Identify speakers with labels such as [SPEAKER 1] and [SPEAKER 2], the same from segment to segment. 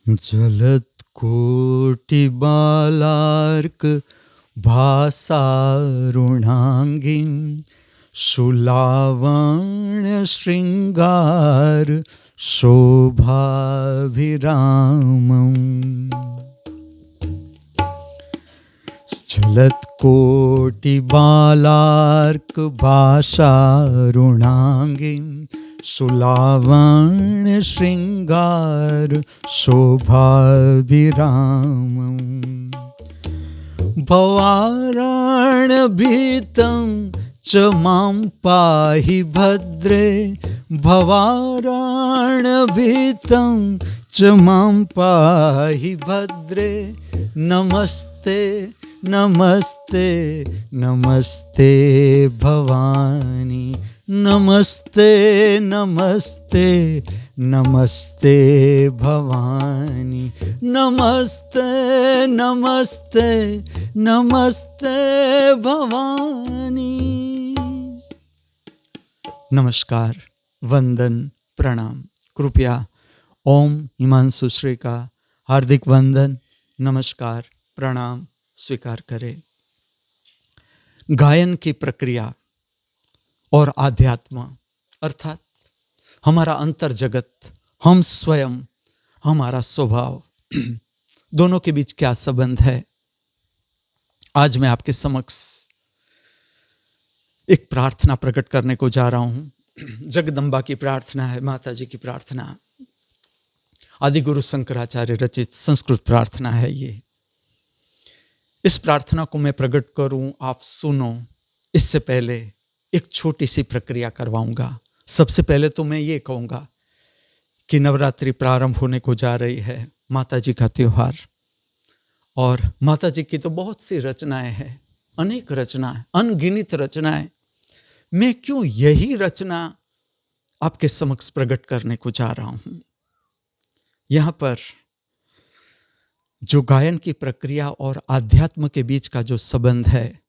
[SPEAKER 1] जलत्कोटिबालार्क भासारुणाङ्गीं सुलावण्यशृङ्गार शोभाभिरामम्। जलत्कोटिबालार्क भासारुणाङ्गीं सुलावण्यशृङ्गार शोभाभिरामम्। भवारणभीतं च मां पाहि भद्रे, भवारणभीतं च मां पाहि भद्रे। नमस्ते नमस्ते नमस्ते भवानी, नमस्ते नमस्ते नमस्ते भवानी, नमस्ते नमस्ते नमस्ते भवानी। नमस्कार, वंदन, प्रणाम। कृपया ओम हिमांशु श्री का हार्दिक वंदन, नमस्कार, प्रणाम स्वीकार करें। गायन की प्रक्रिया और आध्यात्म अर्थात हमारा अंतर जगत, हम स्वयं, हमारा स्वभाव, दोनों के बीच क्या संबंध है, आज मैं आपके समक्ष एक प्रार्थना प्रकट करने को जा रहा हूं। जगदम्बा की प्रार्थना है, माता जी की प्रार्थना, आदि गुरु शंकराचार्य रचित संस्कृत प्रार्थना है ये। इस प्रार्थना को मैं प्रकट करूं, आप सुनो। इससे पहले एक छोटी सी प्रक्रिया करवाऊंगा। सबसे पहले तो मैं ये कहूंगा कि नवरात्रि प्रारंभ होने को जा रही है, माता जी का त्योहार, और माता जी की तो बहुत सी रचनाएं हैं, अनेक रचनाएं, अनगिनत रचनाएं। मैं क्यों यही रचना आपके समक्ष प्रकट करने को जा रहा हूं। यहां पर जो गायन की प्रक्रिया और आध्यात्म के बीच का जो संबंध है,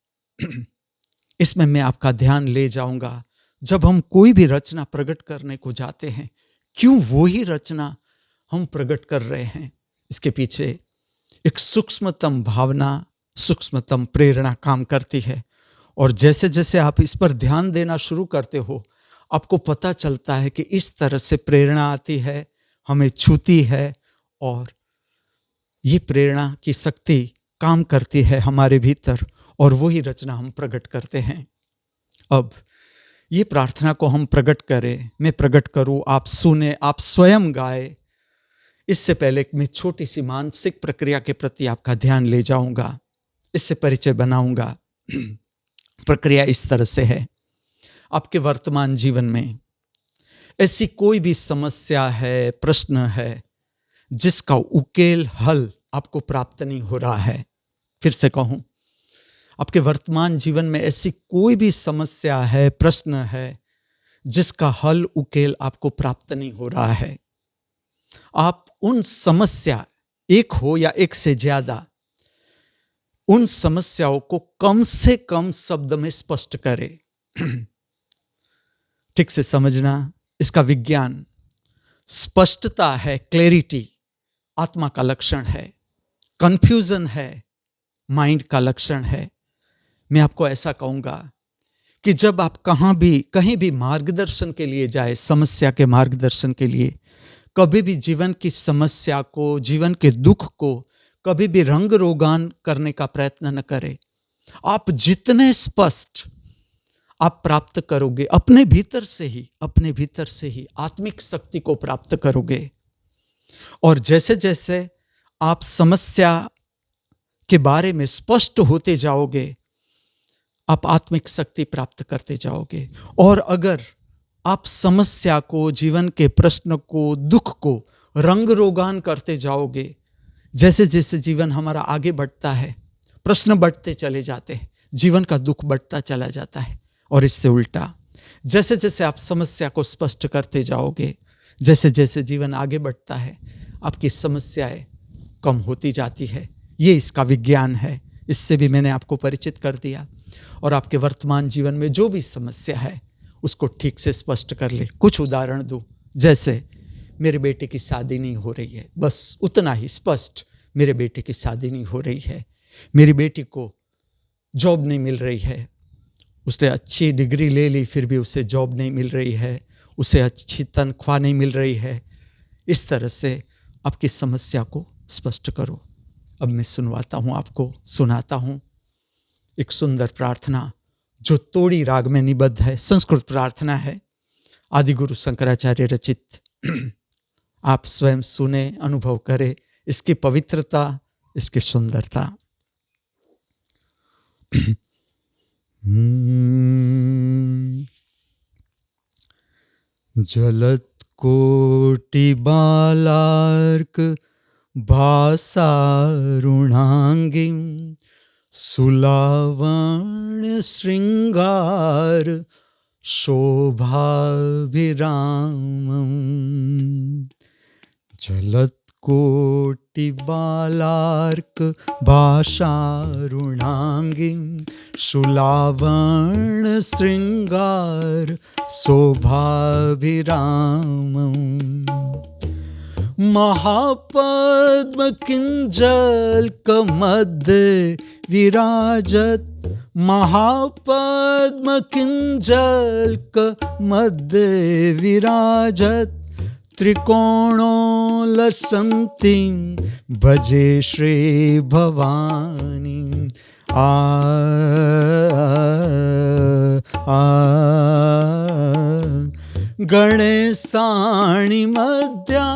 [SPEAKER 1] इसमें मैं आपका ध्यान ले जाऊंगा। जब हम कोई भी रचना प्रकट करने को जाते हैं, क्यों वो ही रचना हम प्रकट कर रहे हैं, इसके पीछे एक सूक्ष्मतम भावना, सूक्ष्मतम प्रेरणा काम करती है। और जैसे जैसे आप इस पर ध्यान देना शुरू करते हो, आपको पता चलता है कि इस तरह से प्रेरणा आती है, हमें छूती है, और ये प्रेरणा की शक्ति काम करती है हमारे भीतर, और वही रचना हम प्रकट करते हैं। अब ये प्रार्थना को हम प्रकट करें, मैं प्रकट करूं, आप सुने, आप स्वयं गाए। इससे पहले मैं छोटी सी मानसिक प्रक्रिया के प्रति आपका ध्यान ले जाऊंगा, इससे परिचय बनाऊंगा। प्रक्रिया इस तरह से है, आपके वर्तमान जीवन में ऐसी कोई भी समस्या है, प्रश्न है, जिसका उकेल, हल आपको प्राप्त नहीं हो रहा है। फिर से कहूं, आपके वर्तमान जीवन में ऐसी कोई भी समस्या है, प्रश्न है, जिसका हल, उकेल आपको प्राप्त नहीं हो रहा है। आप उन समस्या, एक हो या एक से ज्यादा, उन समस्याओं को कम से कम शब्द में स्पष्ट करें। ठीक से समझना, इसका विज्ञान, स्पष्टता है, क्लैरिटी आत्मा का लक्षण है, कंफ्यूजन है, माइंड का लक्षण है। मैं आपको ऐसा कहूंगा कि जब आप कहीं भी मार्गदर्शन के लिए जाए, समस्या के मार्गदर्शन के लिए, कभी भी जीवन की समस्या को, जीवन के दुख को कभी भी रंग रोगान करने का प्रयत्न न करें। आप जितने स्पष्ट आप प्राप्त करोगे, अपने भीतर से ही आत्मिक शक्ति को प्राप्त करोगे। और जैसे जैसे आप समस्या के बारे में स्पष्ट होते जाओगे, आप आत्मिक शक्ति प्राप्त करते जाओगे। और अगर आप समस्या को, जीवन के प्रश्न को, दुख को रंग रोगान करते जाओगे, जैसे जैसे जीवन हमारा आगे बढ़ता है, प्रश्न बढ़ते चले जाते हैं, जीवन का दुख बढ़ता चला जाता है। और इससे उल्टा, जैसे जैसे आप समस्या को स्पष्ट करते जाओगे, जैसे जैसे जीवन आगे बढ़ता है, आपकी समस्याएं कम होती जाती है। ये इसका विज्ञान है। इससे भी मैंने आपको परिचित कर दिया। और आपके वर्तमान जीवन में जो भी समस्या है, उसको ठीक से स्पष्ट कर ले। कुछ उदाहरण दूं, जैसे मेरे बेटे की शादी नहीं हो रही है, बस उतना ही स्पष्ट, मेरे बेटे की शादी नहीं हो रही है, मेरी बेटी को जॉब नहीं मिल रही है, उसने अच्छी डिग्री ले ली फिर भी उसे जॉब नहीं मिल रही है, उसे अच्छी तनख्वाह नहीं मिल रही है। इस तरह से आपकी समस्या को स्पष्ट करो। अब मैं सुनवाता हूँ, आपको सुनाता हूँ एक सुंदर प्रार्थना जो तोड़ी राग में निबद्ध है, संस्कृत प्रार्थना है, आदि गुरु शंकराचार्य रचित। आप स्वयं सुने, अनुभव करें इसकी पवित्रता, इसकी सुंदरता। जलत कोटि बालार्क भासारुणांगिं सुलावण्य श्रृंगार शोभाभिरामम्। जलत कोटि बालार्क भासारुणांगिं सुलावण्य श्रृंगार शोभाभिरामम्। महापद्म किंजल कमध्य विराजत, महापद्म किंजल कमध्य विराजत, त्रिकोणोलसन्तीं भजे श्री भवानी। गणेशाणि मध्या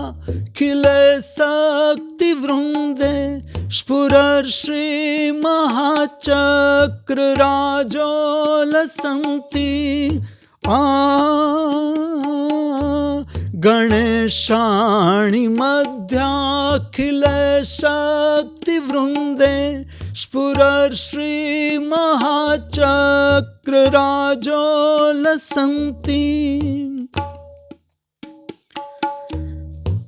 [SPEAKER 1] खिले शक्ति वृंदे, स्फुरश्री महाचक्र राजोलसन्ति। गणेशाणि मध्याखिले शक्ति वृंदे, स्फुरश्री महाचक्र राजोलसन्ति।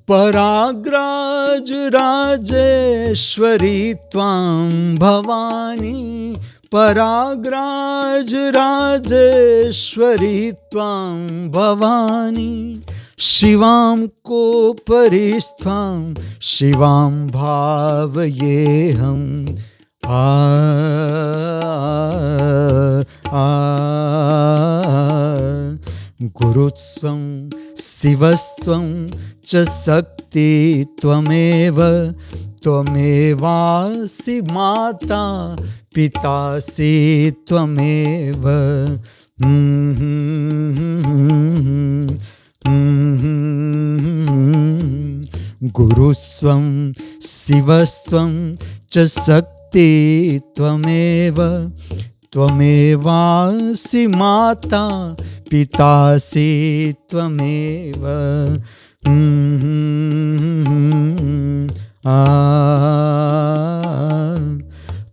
[SPEAKER 1] पराग्राज राजेश्वरी त्वां भवानी, पराग्राज राजेश्वरी त्वां भवानी। शिवां को परिस्थां शिवां भावयेऽहम्। गुरुत्वं शिवस्त्वं च शक्ति त्वमेव, त्वमेवासि माता पितासि त्वमेव। गुरुस्वं शिवस्त्वं च शक्ति त्वमेव, त्वमेवासि माता पितासि त्वमेव।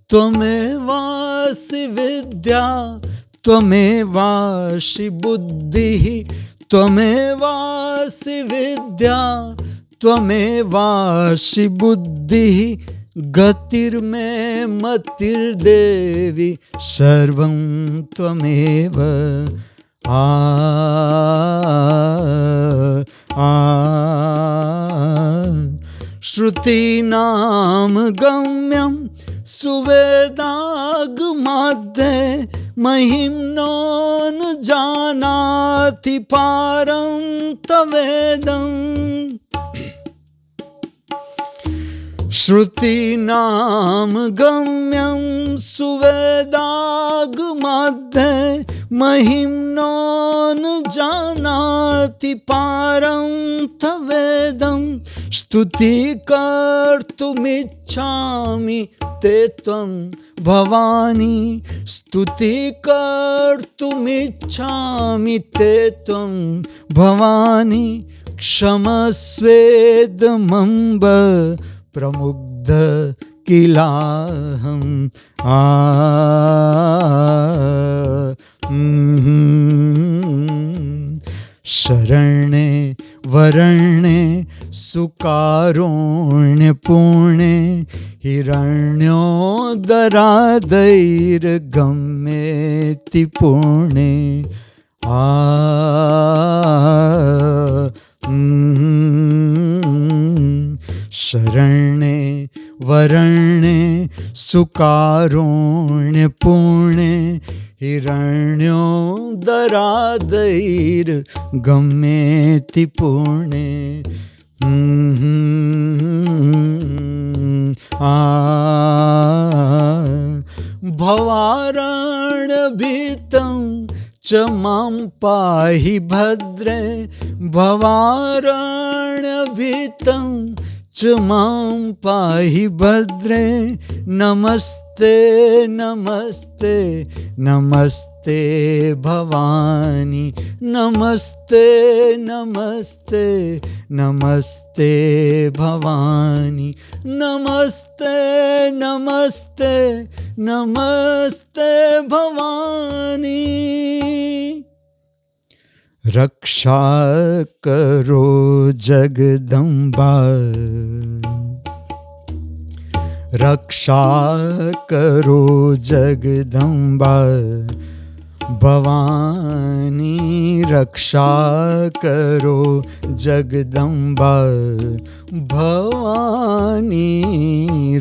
[SPEAKER 1] त्वमेवासि विद्या, त्वमेवासि बुद्धिः, त्वमेवासि विद्या, त्वमेवासि बुद्धिः। गतिर्मे मतिर्देवी सर्वं त्वमेव। श्रुतीनां गम्यं सुवेदागमाद्ये, महिम्नो न जानाति पारं तवेदम्। श्रुतीनां गम्यं सुवेदागमाद्ये, महिम्नो न जानाति पारं तवेदम्। स्तुति कर्तुमिच्छामि ते त्वं भवानी, स्तुति कर्तुमिच्छामि ते त्वं भवानी। क्षमस्वेदमम्ब प्रमुग्ध किलाहम्। शरणे वरणे सुकारुण्यपूर्णे, हिरण्योदरादैर्गम्येति पूर्णे। शरण्ये वरण्ये सुकारुण्य पुण्ये हिरण्योदरादैर्गम्येति पुण्ये भवारण्यभीतं च मां पाहि भद्रे भवारण्यभीतं च मां पाहि भद्रे नमस्ते नमस्ते नमस्ते भवानी नमस्ते नमस्ते नमस्ते भवानी नमस्ते नमस्ते नमस्ते भवानी। रक्षा करो जगदम्बा रक्षा करो जगदम्बा भवानी रक्षा करो जगदम्बा भवानी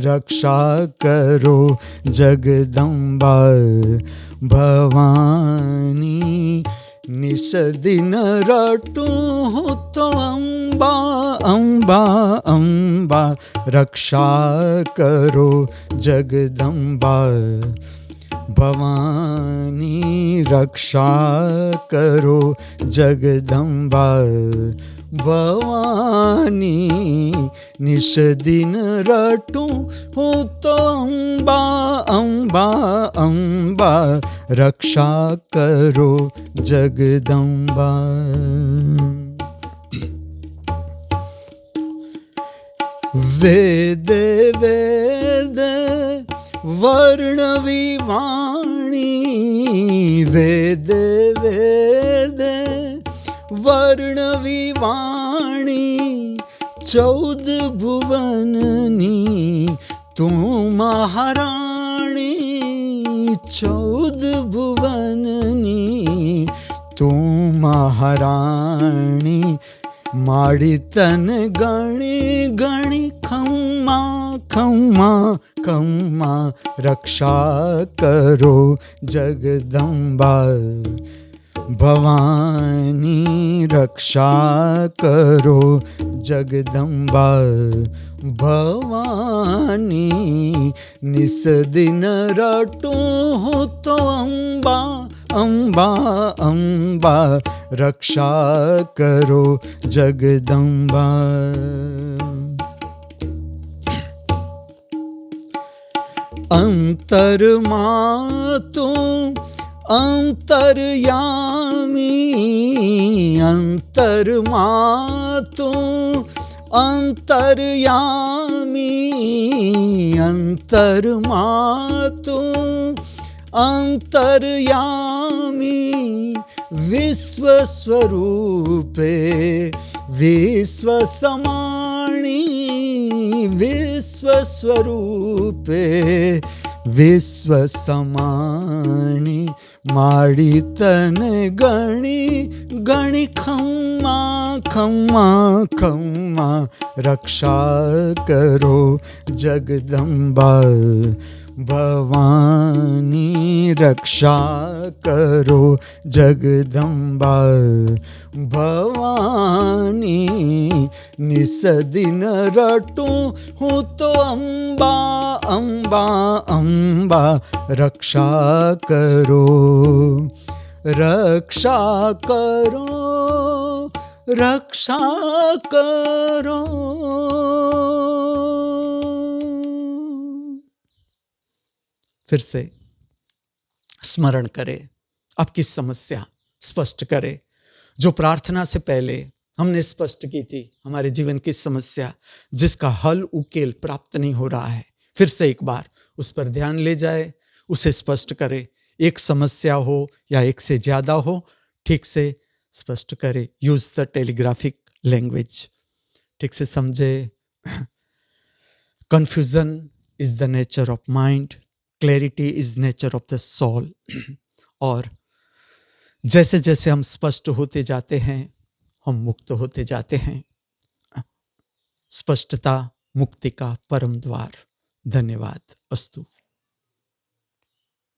[SPEAKER 1] रक्षा करो जगदम्बा भवानी निस दिन रटूं तो अम्बा अम्बा अम्बा रक्षा करो जगदम्बा भवानी रक्षा करो जगदम्बा भवानी निस दिन रटूं तो अम्बा अम्बा अम्बा रक्षा करो जगदम्बा। वेद वेद वर्णविवाणी वेद वेद वर्णविवाणी 14 भुवननी तू महाराणी 14 भुवननी तू महाराणी माड़ी तन गणी गणी खम्मा खम्मा खम्मा रक्षा करो जगदम्बा भवानी रक्षा करो जगदम्बा भवानी निस दिन रटूं तो अम्बा अम्बा अम्बा रक्षा करो जगदम्बा। अंतरमा तू अंतर्यामी अंतरमा तू अंतर्यामी अंतरमा तू अंतर्यामी विश्वस्वरूपे विश्वसमाणी विश्वस्वरूपे विश्वसमाणी माड़ी तन गणी गणी खम्मा खम्मा खम्मा रक्षा करो जगदम्बा भवानी रक्षा करो जगदम्बा भवानी निस दिन रटूं हूँ तो अम्बा अम्बा अम्बा रक्षा करो रक्षा करो रक्षा करो। फिर से स्मरण करें, आपकी समस्या स्पष्ट करें जो प्रार्थना से पहले हमने स्पष्ट की थी, हमारे जीवन की समस्या जिसका हल उकेल प्राप्त नहीं हो रहा है। फिर से एक बार उस पर ध्यान ले जाए, उसे स्पष्ट करें। एक समस्या हो या एक से ज्यादा हो, ठीक से स्पष्ट करें। यूज द टेलीग्राफिक लैंग्वेज, ठीक से समझे। Confusion is the nature of mind, clarity is nature of the soul. और जैसे जैसे हम स्पष्ट होते जाते हैं, हम मुक्त होते जाते हैं। स्पष्टता मुक्ति का परम द्वार। धन्यवाद। अस्तु।